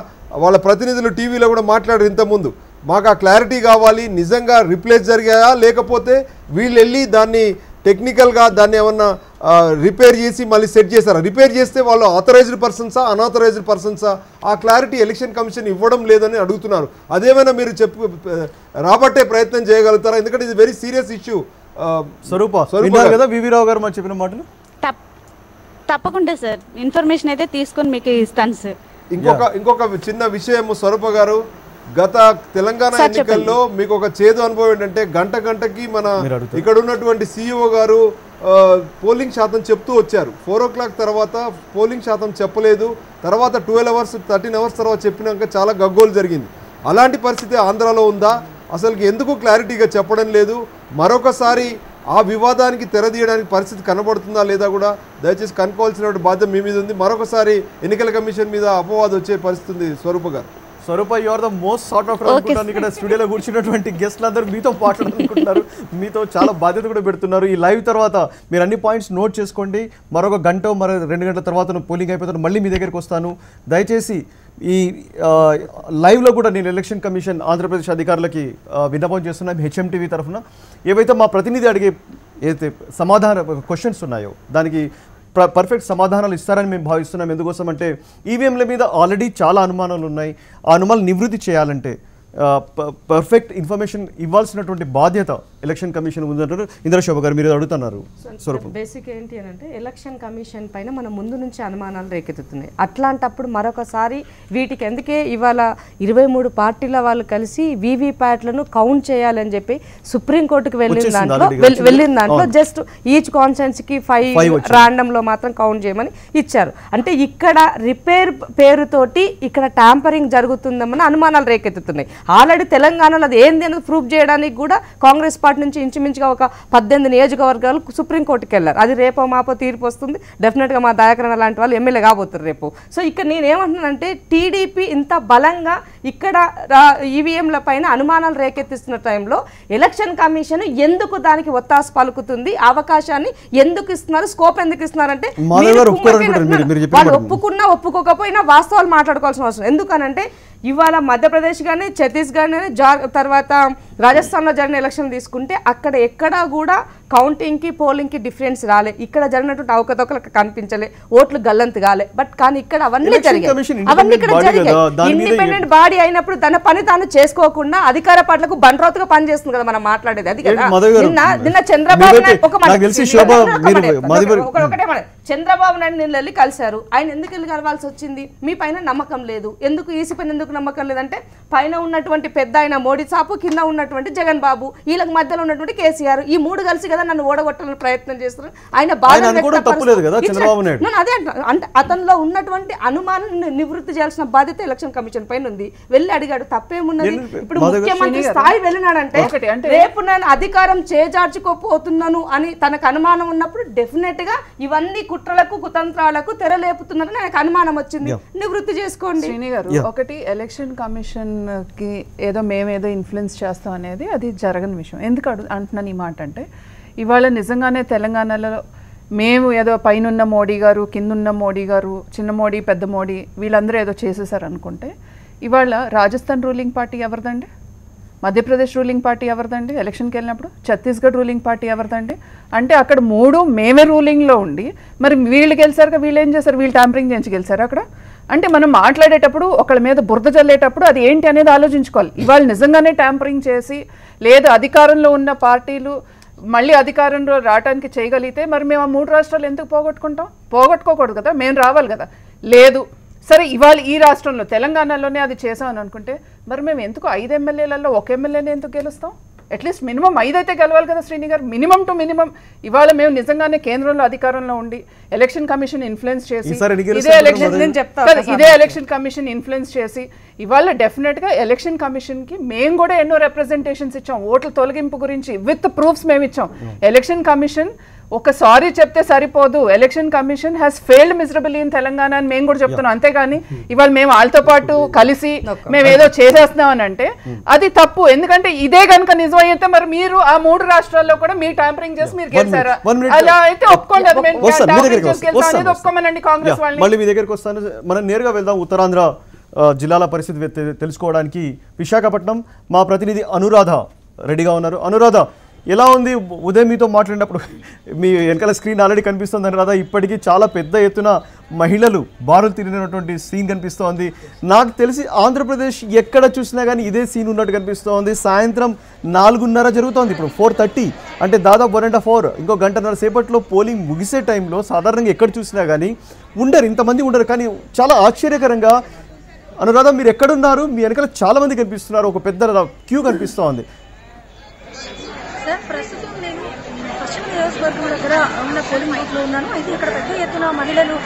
వాళ్ళ ప్రతినిధులు టీవీలో కూడా మాట్లాడారు ఇంతకుముందు. మాకు ఆ క్లారిటీ కావాలి, నిజంగా రీప్లేస్ జరిగాయా లేకపోతే వీళ్ళు వెళ్ళి దాన్ని టెక్నికల్గా దాన్ని ఏమన్నా రిపేర్ చేసి మళ్ళీ సెట్ చేస్తారా? రిపేర్ చేస్తే వాళ్ళు ఆథరైజ్డ్ పర్సన్సా అన్ఆథరైజ్డ్ పర్సన్సా? ఆ క్లారిటీ ఎలక్షన్ కమిషన్ ఇవ్వడం లేదని అడుగుతున్నారు. అదేమైనా మీరు రాబట్టే ప్రయత్నం చేయగలుగుతారా? ఎందుకంటే ఇది వెరీ సీరియస్ ఇష్యూ. స్వరూప కదా వివి రావు గారు మనం చెప్పిన మాటలు. తప్పకుండా సార్, ఇన్ఫర్మేషన్ అయితే తీసుకొని మీకు ఇస్తాను సార్. ఇంకొక చిన్న విషయం స్వరూప గారు, గత తెలంగాణ ఎన్నికల్లో మీకు ఒక చేదు అనుభవం ఏంటంటే గంటకి మన ఇక్కడ ఉన్నటువంటి సీఈఓ గారు పోలింగ్ శాతం చెప్తూ వచ్చారు. 4 o'clock తర్వాత పోలింగ్ శాతం చెప్పలేదు, తర్వాత 12 hours 13 hours తర్వాత చెప్పినాక చాలా గగ్గోలు జరిగింది. అలాంటి పరిస్థితి ఆంధ్రాలో ఉందా? అసలు ఎందుకు క్లారిటీగా చెప్పడం లేదు? మరొకసారి ఆ వివాదానికి తెరదీయడానికి పరిస్థితి కనబడుతుందా లేదా కూడా దయచేసి కనుక్కోవాల్సిన బాధ్యత మీ మీద ఉంది. మరొకసారి ఎన్నికల కమిషన్ మీద అపవాదం వచ్చే పరిస్థితి ఉంది. Swaroopa garu. Swaroopa you are the most sort of అనుకుంటాను. ఇక్కడ స్టూడియోలో కూర్చున్నటువంటి గెస్ట్లు అందరూ మీతో మాట్లాడాలనుకుంటున్నారు, మీతో చాలా బాధ్యత కూడా పెడుతున్నారు. ఈ లైవ్ తర్వాత మీరు అన్ని పాయింట్స్ నోట్ చేసుకోండి. మరొక గంట 2 గంటల తర్వాత పోలింగ్ అయిపోతాను, మళ్ళీ మీ దగ్గరికి వస్తాను. దయచేసి ఈ లైవ్లో కూడా నేను ఎలక్షన్ కమిషన్ ఆంధ్రప్రదేశ్ అధికారులకి విన్నపం చేస్తున్నాను హెచ్ఎంటీవీ తరఫున. ఏవైతే మా ప్రతినిధి అడిగే ఏదైతే సమాధాన క్వశ్చన్స్ ఉన్నాయో దానికి పర్ఫెక్ట్ సమాధానాలు ఇస్తారని మేము భావిస్తున్నాం. ఎందుకోసం అంటే ఈవీఎంల మీద ఆల్రెడీ చాలా అనుమానాలు ఉన్నాయి. ఆ అనుమానాలు నివృత్తి చేయాలంటే పర్ఫెక్ట్ ఇన్ఫర్మేషన్ ఇవ్వాల్సినటువంటి బాధ్యత ఎలక్షన్ కమిషన్ ఉందంటారు. ఇంద్రశోభ గారు మీరు అడుగుతున్నారు. బేసిక్ ఏంటి అని అంటే ఎలక్షన్ కమిషన్ పైన మన ముందు నుంచి అనుమానాలు రేకెత్తుతున్నాయి. అట్లాంటప్పుడు మరొకసారి వీటికి ఎందుకే ఇవాళ 23 పార్టీల వాళ్ళు కలిసి వీవీప్యాట్లను కౌంట్ చేయాలని చెప్పి సుప్రీంకోర్టుకు వెళ్ళిన దాంట్లో జస్ట్ ఈచ్ కాన్స్టిట్యున్సీకి 5 ర్యాండమ్ లో మాత్రం కౌంట్ చేయమని ఇచ్చారు. అంటే ఇక్కడ రిపేర్ పేరుతోటి ఇక్కడ ట్యాంపరింగ్ జరుగుతుందన్న అనుమానాలు రేకెత్తుతున్నాయి. ఆల్రెడీ తెలంగాణలో అది ఏంది అనేది ప్రూఫ్ చేయడానికి కూడా కాంగ్రెస్ పార్టీ నుంచి ఇంచుమించుగా ఒక 18 నియోజకవర్గాలు సుప్రీంకోర్టుకి వెళ్ళారు. అది రేపో మాపో తీర్పు వస్తుంది. డెఫినెట్గా మా దయాకరణ లాంటి వాళ్ళు ఎమ్మెల్యే కాబోతారు రేపు. సో ఇక్కడ నేనేమంటున్నానంటే టీడీపీ ఇంత బలంగా ఇక్కడ ఈవీఎంల పైన అనుమానాలు రేకెత్తిస్తున్న టైంలో ఎలక్షన్ కమిషన్ ఎందుకు దానికి ఒత్తాసు పలుకుతుంది, అవకాశాన్ని ఎందుకు ఇస్తున్నారు, స్కోప్ ఎందుకు ఇస్తున్నారంటే వాళ్ళు ఒప్పుకున్నా ఒప్పుకోకపోయినా వాస్తవాలు మాట్లాడుకోవాల్సిన అవసరం. ఎందుకనంటే ఇవాళ మధ్యప్రదేశ్ కానీ ఛత్తీస్గఢ్ కానీ తర్వాత రాజస్థాన్లో జరిగిన ఎలక్షన్ తీసుకుంటే అక్కడ ఎక్కడా కూడా కౌంటింగ్కి పోలింగ్కి డిఫరెన్స్ రాలే. ఇక్కడ జరిగినటువంటి అవకతవకలకు కనిపించలే, ఓట్లు గల్లంతు కాలే. బట్ కానీ ఇక్కడ అవన్నీ జరిగాయి. ఇండిపెండెంట్ బాడీ అయినప్పుడు తన పని తాను చేసుకోకుండా అధికార పార్టీలకు బండ్రోతుగా పనిచేస్తుంది కదా మనం మాట్లాడేది. అది కదా నిన్న చంద్రబాబు చంద్రబాబు నాయుడు నిన్న వెళ్ళి కలిశారు. ఆయన ఎందుకు వెళ్ళి కలవాల్సి వచ్చింది? మీ పైన నమ్మకం లేదు. ఎందుకు ఈసీ పైన ఎందుకు నమ్మకం లేదంటే పైన ఉన్నటువంటి పెద్ద ఆయన మోడీ చాపు, కింద ఉన్నటువంటి జగన్ బాబు, వీళ్ళకి మధ్యలో ఉన్నటువంటి కేసీఆర్, ఈ 3 కలిసి కదా నన్ను ఓడగొట్టాలని ప్రయత్నం చేస్తున్నారు. ఆయన బాగా అదే అంటే అతనిలో ఉన్నటువంటి అనుమానం నివృత్తి చేయాల్సిన బాధ్యత ఎలక్షన్ కమిషన్ పైన ఉంది. వెళ్ళి అడిగాడు, తప్పేమున్నది? ఇప్పుడు ముఖ్యమంత్రి స్థాయి వెళ్ళినాడంటే రేపు నేను అధికారం చేజార్చుకోపోతున్నాను అని తనకు అనుమానం ఉన్నప్పుడు డెఫినెట్ గా ఇవన్నీ కుట్రలకు కుతంత్రాలకు తెరలేపుతున్నారని నాకు అనుమానం వచ్చింది. నివృత్తి చేసుకోండి. శ్రీని గారు, ఒకటి ఎలక్షన్ కమిషన్ కి ఏదో మేమేదో ఇన్ఫ్లుయెన్స్ చేస్తాం అనేది అది జరగని విషయం. ఎందుకు అంటున్నాను ఈ మాట అంటే ఇవాళ నిజంగానే తెలంగాణలో మేము ఏదో పైనున్న మోడీ గారు, కిందున్న మోడీ గారు, చిన్న మోడీ, పెద్ద మోడీ వీళ్ళందరూ ఏదో చేసేసారు అనుకుంటే ఇవాళ రాజస్థాన్ రూలింగ్ పార్టీ ఎవరిదండి? మధ్యప్రదేశ్ రూలింగ్ పార్టీ ఎవరిదండి? ఎలక్షన్కి వెళ్ళినప్పుడు ఛత్తీస్గఢ్ రూలింగ్ పార్టీ ఎవరిదండి? అంటే అక్కడ 3 మేమే రూలింగ్లో ఉండి మరి వీళ్ళు గెలిచారు, వీళ్ళు ఏం చేశారు? వీళ్ళు ట్యాంపరింగ్ చేయించి గెలిచారు అక్కడ. అంటే మనం మాట్లాడేటప్పుడు ఒకళ్ళ మీద బురద చల్లేటప్పుడు అది ఏంటి అనేది ఆలోచించుకోవాలి. ఇవాళ నిజంగానే ట్యాంపరింగ్ చేసి లేదు అధికారంలో ఉన్న పార్టీలు మళ్ళీ అధికారంలో రావడానికి చేయగలిగితే మరి మేము ఆ 3 రాష్ట్రాలు ఎందుకు పోగొట్టుకుంటాం? పోగొట్టుకోకూడదు కదా, మేము రావాలి కదా. లేదు సరే ఇవాళ ఈ రాష్ట్రంలో తెలంగాణలోనే అది చేసామని అనుకుంటే మరి మేము ఎందుకు 5 ఎమ్మెల్యేలలో 1 ఎమ్మెల్యేని ఎందుకు గెలుస్తాం? అట్లీస్ట్ మినిమం 5 అయితే గెలవాలి కదా శ్రీని గారు. మినిమం టు మినిమం ఇవాళ మేము నిజంగానే కేంద్రంలో అధికారంలో ఉండి ఎలక్షన్ కమిషన్ ఇన్ఫ్లుయెన్స్ చేసి ఇదే ఎలక్షన్ కమిషన్ ఇన్ఫ్లుయెన్స్ చేసి ఇవాళ డెఫినెట్గా ఎలక్షన్ కమిషన్కి మేము కూడా ఎన్నో రిప్రజెంటేషన్స్ ఇచ్చాం. ఓట్ల తొలగింపు గురించి విత్ ప్రూఫ్స్ మేము ఇచ్చాం. ఎలక్షన్ కమిషన్ ఒక సారీ చెప్తే సరిపోదు. Election commission has failed miserably in Telangana అని మేము కూడా చెప్తున్నాం. అంతేగాని ఇవాళ మేము వాళ్ళతో పాటు కలిసి మేము ఏదో చేసేస్తున్నాం అని అంటే అది తప్పు. ఎందుకంటే ఇదే కనుక నిజం అయితే మరి మీరు ఆ 3 రాష్ట్రాల్లో కూడా మీరు ట్యాంపరింగ్ చేసి మీరు గెలిచారా? అలా అయితే ఒప్పుకోండి, ఒప్పుకోమనండి కాంగ్రెస్ వాళ్ళని. మళ్ళీ మీ దగ్గరికి వస్తాను. మనం నేరుగా వెళ్దాం ఉత్తరాంధ్ర జిల్లాల పరిస్థితి తెలుసుకోవడానికి. విశాఖపట్నం మా ప్రతినిధి అనురాధ రెడీగా ఉన్నారు. అనురాధ, ఎలా ఉంది? ఉదయం మీతో మాట్లాడినప్పుడు మీ వెనకాల స్క్రీన్ ఆల్రెడీ కనిపిస్తుంది అనురాధ. ఇప్పటికీ చాలా పెద్ద ఎత్తున మహిళలు బారులు తిరిగినటువంటి సీన్ కనిపిస్తోంది. నాకు తెలిసి ఆంధ్రప్రదేశ్ ఎక్కడ చూసినా కానీ ఇదే సీన్ ఉన్నట్టు కనిపిస్తోంది. సాయంత్రం 4:30 జరుగుతోంది, ఇప్పుడు 4:30 అంటే దాదాపు 1.5 hour, ఇంకో గంటన్నర సేపట్లో పోలింగ్ ముగిసే టైంలో సాధారణంగా ఎక్కడ చూసినా కానీ ఉండరు, ఇంతమంది ఉండరు. కానీ చాలా ఆశ్చర్యకరంగా అనురాధ మీరు ఎక్కడున్నారు? మీ వెనకాల చాలా మంది కనిపిస్తున్నారు, ఒక పెద్ద క్యూ కనిపిస్తోంది. ప్రస్తుతం నేను పశ్చిమ నియోజకవర్గం నియోజకవర్గం దగ్గర ఉన్న పోలింగ్ బూత్ లో ఉన్నాను. అయితే ఇక్కడ పెద్ద ఎత్తున మహిళలు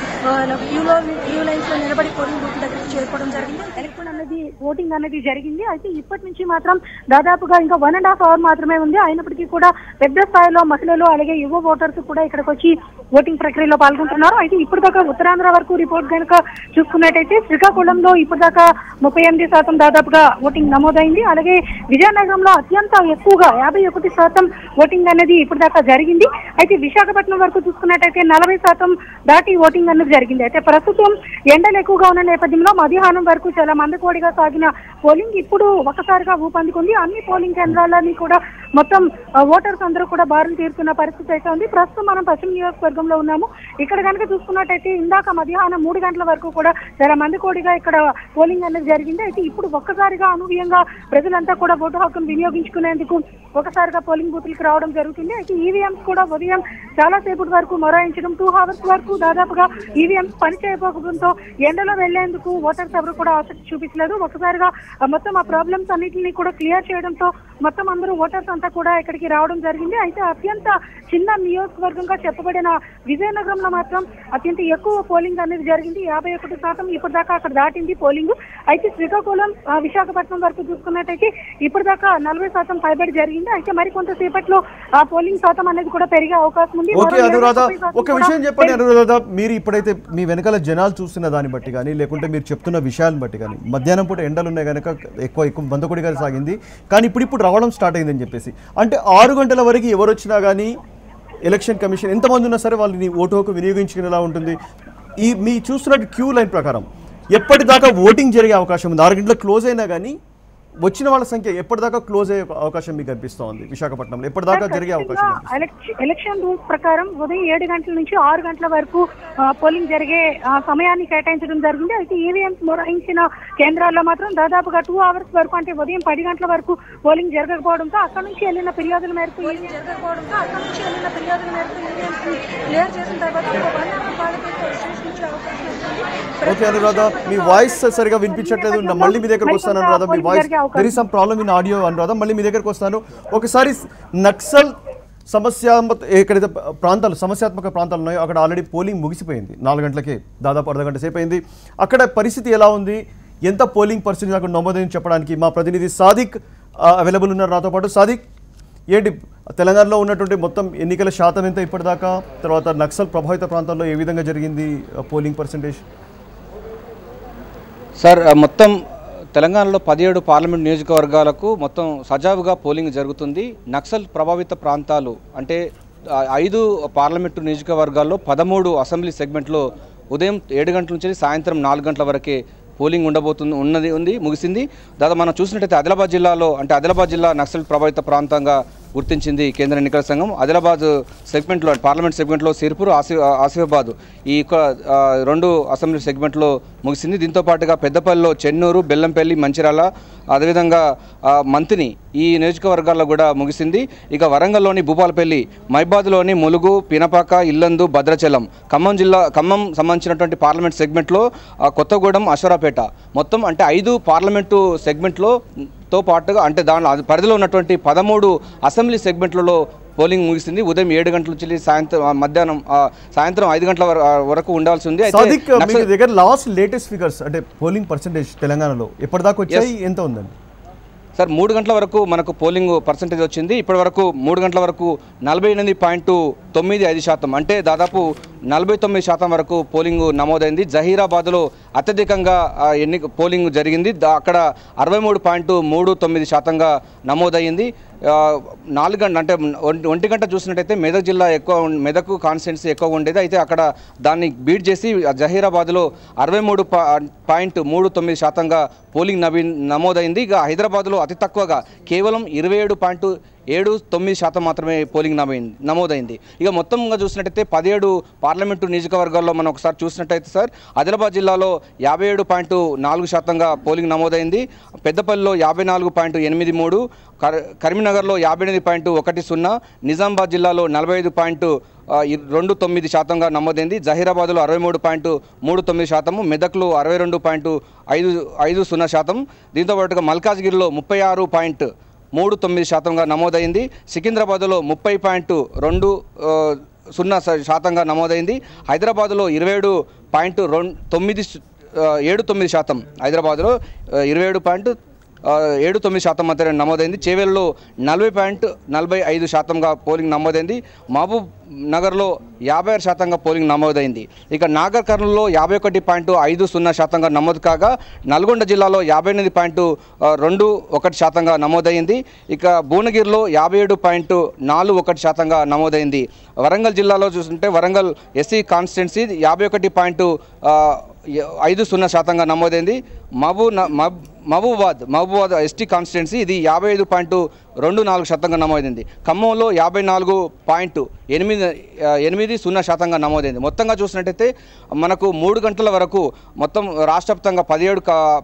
క్యూ లైన్స్ లో నిలబడి పోలింగ్ బూత్ దగ్గరికి చేరుకోవడం జరిగింది. ఎలక్షన్ అనేది ఓటింగ్ అనేది జరిగింది. అయితే ఇప్పటి నుంచి మాత్రం దాదాపుగా ఇంకా 1.5 hour మాత్రమే ఉంది. అయినప్పటికీ కూడా పెద్ద స్థాయిలో మహిళలు అలాగే యువ ఓటర్స్ కూడా ఇక్కడికి వచ్చి ఓటింగ్ ప్రక్రియలో పాల్గొంటున్నారు. అయితే ఇప్పుడు దాకా ఉత్తరాంధ్ర వరకు రిపోర్ట్ కనుక చూసుకున్నట్టయితే శ్రీకాకుళంలో ఇప్పుడు దాకా 38% దాదాపుగా ఓటింగ్ నమోదైంది. అలాగే విజయనగరంలో అత్యంత ఎక్కువగా 51% ఓటింగ్ అనేది ఇప్పుడు దాకా జరిగింది. అయితే విశాఖపట్నం వరకు చూసుకున్నట్టయితే 40% దాటి ఓటింగ్ అనేది జరిగింది. అయితే ప్రస్తుతం ఎండలు ఎక్కువగా ఉన్న నేపథ్యంలో మధ్యాహ్నం వరకు చాలా మందకోడిగా సాగిన పోలింగ్ ఇప్పుడు ఒకసారిగా ఊపందుకుంది. అన్ని పోలింగ్ కేంద్రాలని కూడా మొత్తం ఓటర్స్ అందరూ కూడా బారులు తీరుతున్న పరిస్థితి అయితే ఉంది. ప్రస్తుతం మనం పశ్చిమ నియోజకవర్గంలో ఉన్నాము. ఇక్కడ కనుక చూసుకున్నట్టయితే ఇందాక మధ్యాహ్నం 3 గంటల వరకు కూడా చాలా మందికోడిగా ఇక్కడ పోలింగ్ అనేది జరిగింది. అయితే ఇప్పుడు ఒక్కసారిగా అనూహ్యంగా ప్రజలంతా కూడా ఓటు హక్కును వినియోగించుకునేందుకు ఒకసారిగా పోలింగ్ బూత్లకు రావడం జరుగుతుంది. అయితే ఈవీఎంస్ కూడా ఉదయం చాలా సేపటి వరకు మొరాయించడం 2 hours వరకు దాదాపుగా ఈవీఎంస్ పనిచేయకపోవడంతో ఎండలో వెళ్లేందుకు ఓటర్స్ ఎవరు కూడా ఆసక్తి చూపించలేదు. ఒకసారిగా మొత్తం ఆ ప్రాబ్లమ్స్ అన్నింటినీ కూడా క్లియర్ చేయడంతో మొత్తం అందరూ ఓటర్స్ అంతా కూడా ఇక్కడికి రావడం జరిగింది. అయితే అత్యంత చిన్న నియోజకవర్గంగా చెప్పబడిన విజయనగరంలో మాత్రం అత్యంత ఎక్కువ పోలింగ్ అనేది జరిగింది. 51% ఇప్పటిదాకా అక్కడ దాటింది పోలింగ్. అయితే శ్రీకాకుళం విశాఖపట్నం వరకు చూసుకున్నట్టయితే ఇప్పటిదాకా 40% పైబడి జరిగింది. అయితే మరి కొంతసేపట్లో ఆ పోలింగ్ శాతం అనేది కూడా పెరిగే అవకాశం ఉంది. ఓకే అనురాధ, ఒక విషయం చెప్పండి అనురాధ, మీరు ఇప్పుడైతే మీ వెనకాల జనాలు చూస్తున్న దాన్ని బట్టి కానీ లేకుంటే మీరు చెప్తున్న విషయాలను బట్టి కానీ మధ్యాహ్నం పూట ఎండలు ఉన్నాయి కనుక ఎక్కువ బందకొడిగా సాగింది, కానీ ఇప్పుడు రావడం స్టార్ట్ అయిందని చెప్పేసి అంటే 6 గంటల వరకు ఎవరు వచ్చినా కానీ ఎలక్షన్ కమిషన్ ఎంతమంది ఉన్నా సరే వాళ్ళని ఓటు హక్కు వినియోగించుకునేలా ఉంటుంది. మీ చూస్తున్నట్టు క్యూ లైన్ ప్రకారం ఎప్పటిదాకా ఓటింగ్ జరిగే అవకాశం ఉంది? 6 గంటలకు క్లోజ్ అయినా కానీ వచ్చిన వాళ్ళ సంఖ్య ఎప్పటిదాకా క్లోజ్ అయ్యే అవకాశం మీకు కనిపిస్తూ ఉంది విశాఖపట్నంలో? ఎప్పటిదాకా జరిగే అవకాశం? ఎలక్షన్ రూల్స్ ప్రకారం ఉదయం 7 గంటల నుంచి 6 గంటల వరకు పోలింగ్ జరిగే సమయాన్ని కేటాయించడం జరిగింది. అయితే ఈవీఎంస్ మొరాయించిన కేంద్రాల్లో మాత్రం దాదాపుగా 2 hours వరకు అంటే ఉదయం 10 గంటల వరకు పోలింగ్ జరగకపోవడంతో అక్కడ నుంచి వెళ్ళిన ఫిర్యాదుల మేరకు క్లియర్ చేసిన తర్వాత ఓకే అనురాధ, మీ వాయిస్ సరిగా వినిపించట్లేదు. మళ్ళీ మీ దగ్గరకు వస్తాను అనురాధ. మీ voice there is some problem in audio Anuradha. మళ్ళీ మీ దగ్గరకు వస్తాను. ఒకసారి నక్సల్ ఎక్కడైతే ప్రాంతాలు సమస్యాత్మక ప్రాంతాలు ఉన్నాయో అక్కడ ఆల్రెడీ పోలింగ్ ముగిసిపోయింది. 4 గంటలకే దాదాపు అర్ధగంట సేపు అయింది. అక్కడ పరిస్థితి ఎలా ఉంది, ఎంత పోలింగ్ పర్సెంటేజ్ అక్కడ నమోదైంది చెప్పడానికి మా ప్రతినిధి సాదిక్ అవైలబుల్ ఉన్నారు నాతో పాటు. సాదిక్, ఏంటి తెలంగాణలో ఉన్నటువంటి మొత్తం ఎన్నికల శాతం ఎంత ఇప్పటిదాకా, తర్వాత నక్సల్ ప్రభావిత ప్రాంతాల్లో ఏ విధంగా జరిగింది పోలింగ్ పర్సెంటేజ్? సార్, మొత్తం తెలంగాణలో 17 పార్లమెంట్ నియోజకవర్గాలకు మొత్తం సజావుగా పోలింగ్ జరుగుతుంది. నక్సల్ ప్రభావిత ప్రాంతాలు అంటే 5 పార్లమెంటు నియోజకవర్గాల్లో 13 అసెంబ్లీ సెగ్మెంట్లో ఉదయం 7 గంటల నుంచి సాయంత్రం 4 గంటల వరకే పోలింగ్ ఉంది ముగిసింది. దాదాపు మనం చూసినట్టయితే ఆదిలాబాద్ జిల్లా నక్సల్ ప్రభావిత ప్రాంతంగా గుర్తించింది కేంద్ర ఎన్నికల సంఘం. ఆదిలాబాద్ సెగ్మెంట్లో పార్లమెంట్ సెగ్మెంట్లో సిర్పూర్, ఆసిఫాబాద్ ఈ 2 అసెంబ్లీ సెగ్మెంట్లో ముగిసింది. దీంతో పాటుగా పెద్దపల్లిలో చెన్నూరు, బెల్లంపల్లి, మంచిర్యాల, అదేవిధంగా మంతిని ఈ నియోజకవర్గాల్లో కూడా ముగిసింది. ఇక వరంగల్లోని భూపాలపల్లి, మైబాద్లోని ములుగు, పినపాక, ఇల్లందు, భద్రాచలం, ఖమ్మం సంబంధించినటువంటి పార్లమెంట్ సెగ్మెంట్లో కొత్తగూడెం, అశ్వరాపేట మొత్తం అంటే 5 పార్లమెంటు సెగ్మెంట్లతో పాటుగా అంటే దానిలో పరిధిలో ఉన్నటువంటి 13 అసెంబ్లీ సెగ్మెంట్లలో పోలింగ్ ముగిసింది. ఉదయం 7 గంటల నుంచి సాయంత్రం 5 గంటల వరకు ఉండాల్సి ఉంది. దగ్గర లాస్ట్ లేటెస్ట్ ఫిగర్స్ అంటే పోలింగ్ పర్సెంటేజ్ తెలంగాణలో ఎప్పటిదాకా వచ్చాయి, ఎంత ఉందండి? సార్, 3 గంటల వరకు మనకు పోలింగ్ పర్సెంటేజ్ వచ్చింది. ఇప్పటి వరకు 3 గంటల వరకు 48.95% అంటే దాదాపు 49% వరకు పోలింగ్ నమోదైంది. జహీరాబాద్లో అత్యధికంగా పోలింగ్ జరిగింది. అక్కడ 63.39% నమోదయ్యింది. 4 గంటలు అంటే 1 గంట చూసినట్టయితే మెదక్ కాన్స్టిట్యున్సీ ఎక్కువ ఉండేది. అయితే అక్కడ దాన్ని బీట్ చేసి జహీరాబాద్లో 63.39% పోలింగ్ నమోదైంది. ఇక హైదరాబాద్లో అతి తక్కువగా కేవలం 27.79% మాత్రమే పోలింగ్ నమోదైంది. ఇక మొత్తంగా చూసినట్టయితే 17 పార్లమెంటు నియోజకవర్గాల్లో మనం ఒకసారి చూసినట్టయితే సార్, ఆదిలాబాద్ జిల్లాలో 57.4% పోలింగ్ నమోదైంది. పెద్దపల్లిలో 54.83%, కరీంనగర్లో 58.10%, నిజామాబాద్ జిల్లాలో 45.29% నమోదైంది. జహీరాబాద్లో 63.39%, మెదక్లో 62.50%. దీంతో పాటుగా మల్కాజ్గిరిలో 30.39% నమోదైంది. సికింద్రాబాద్లో 30.20% నమోదైంది. హైదరాబాద్లో 27.79%, హైదరాబాద్లో 27.79% మాత్రమే నమోదైంది. చేవెళ్ళలో 40.45%గా పోలింగ్ నమోదైంది. మహబూబ్ నగర్లో 56%గా పోలింగ్ నమోదైంది. ఇక నాగర్ కర్నూలులో 51.50%గా నమోదు కాగా నల్గొండ జిల్లాలో 58.21%గా నమోదైంది. ఇక భువనగిరిలో 57.41%గా నమోదైంది. వరంగల్ జిల్లాలో చూస్తుంటే వరంగల్ ఎస్సీ కాన్స్టిట్యున్సీ 51.50%గా నమోదైంది. మహబూబాద్ ఎస్టీ కాన్స్టిట్యున్సీ ఇది 55.24%గా నమోదైంది. ఖమ్మంలో 54.80%గా నమోదైంది. మొత్తంగా చూసినట్టయితే మనకు 3 గంటల వరకు మొత్తం రాష్ట్ర వ్యాప్తంగా 17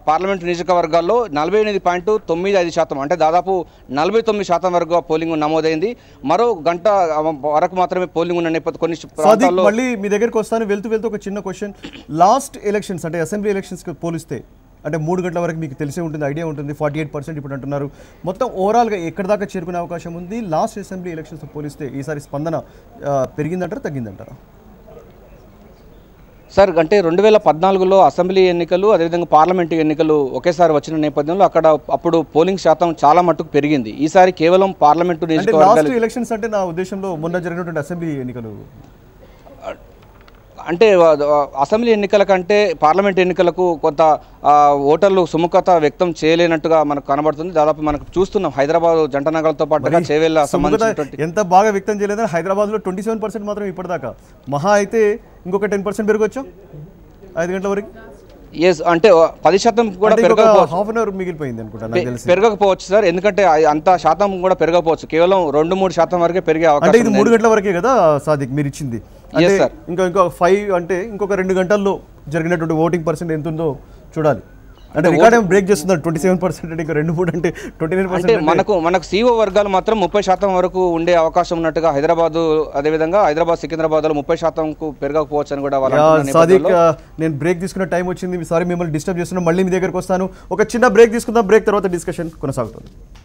పార్లమెంటు నియోజకవర్గాల్లో 48.95%, అంటే దాదాపు 49% వరకు పోలింగ్ నమోదైంది. మరో గంట వరకు మాత్రమే పోలింగ్ ఉన్న నేపథ్యం కొన్ని ప్రాంతాల్లో. మళ్ళీ మీ దగ్గరికి వస్తాను. వెళ్తూ ఒక చిన్న క్వశ్చన్. లాస్ట్ ఎలక్షన్స్ అంటే అసెంబ్లీ ఎలక్షన్స్కి పోలిస్తే అంటే 3 గంటల వరకు మీకు తెలిసే ఉంటుంది, ఐడియా ఉంటుంది. 48% ఇప్పుడు అంటున్నారు. మొత్తం ఓవరాల్గా ఎక్కడి దాకా చేరుకునే అవకాశం ఉంది? లాస్ట్ అసెంబ్లీ ఎలక్షన్స్ పోలిస్తే ఈసారి స్పందన పెరిగిందంటారా తగ్గిందంటారా? సార్, అంటే 2014లో అసెంబ్లీ ఎన్నికలు అదేవిధంగా పార్లమెంటు ఎన్నికలు ఒకేసారి వచ్చిన నేపథ్యంలో అప్పుడు పోలింగ్ శాతం చాలా మట్టుకు పెరిగింది. ఈసారి కేవలం పార్లమెంటు నియోజకవర్గాలు ఎలక్షన్స్ అంటే నా ఉద్దేశంలో మొన్న జరిగినటువంటి అసెంబ్లీ ఎన్నికలు అంటే అసెంబ్లీ ఎన్నికల కంటే పార్లమెంట్ ఎన్నికలకు కొంత ఓటర్లు సుముఖత వ్యక్తం చేయలేనట్టుగా మనకు కనబడుతుంది. దాదాపు మనకు చూస్తున్నాం హైదరాబాద్ జంట నగరాలతో పాటుగా చేవెళ్ళ సంబంధించినటువంటి ఎంత బాగా వ్యక్తం చేయలేదని హైదరాబాద్లో 27% మాత్రం ఇప్పటిదాకా. మహా అయితే ఇంకొక 10% పెరగొచ్చు 5 గంటల వరకు. ఎస్, అంటే 10% కూడా హాఫ్ అన్ అవర్ మిగిలిపోయింది అనుకుంటా. పెరగకపోవచ్చు సార్, ఎందుకంటే అంత శాతం కూడా పెరగకపోవచ్చు. కేవలం 2-3% వరకే పెరిగే అవకాశం. ఇది 3 గంటల వరకే కదా సాదిక్ మీరు ఇచ్చింది. ఇంకా 5 అంటే ఇంకొక 2 గంటల్లో జరిగినటువంటి ఓటింగ్ పర్సెంట్ ఎంత ఉందో చూడాలి. అంటే రికార్డ్ ఏం బ్రేక్ చేస్తున్నారు 27%, ఇంకా 2-3 అంటే 29%. మనకు సిఓ వర్గాలు మాత్రం 30% వరకు ఉండే అవకాశం ఉన్నట్టుగా హైదరాబాద్, అదేవిధంగా హైదరాబాద్ సికింద్రాబాద్లో 30%కు పెరగకపోవచ్చు అని కూడా సాదిక్, నేను బ్రేక్ తీసుకున్న టైం వచ్చింది. సారీ మిమ్మల్ని డిస్టర్బ్ చేస్తున్నాను. మళ్ళీ మీ దగ్గరకు వస్తాను. ఒక చిన్న బ్రేక్ తీసుకుందాం. బ్రేక్ తర్వాత డిస్కషన్ కొనసాగుతుంది.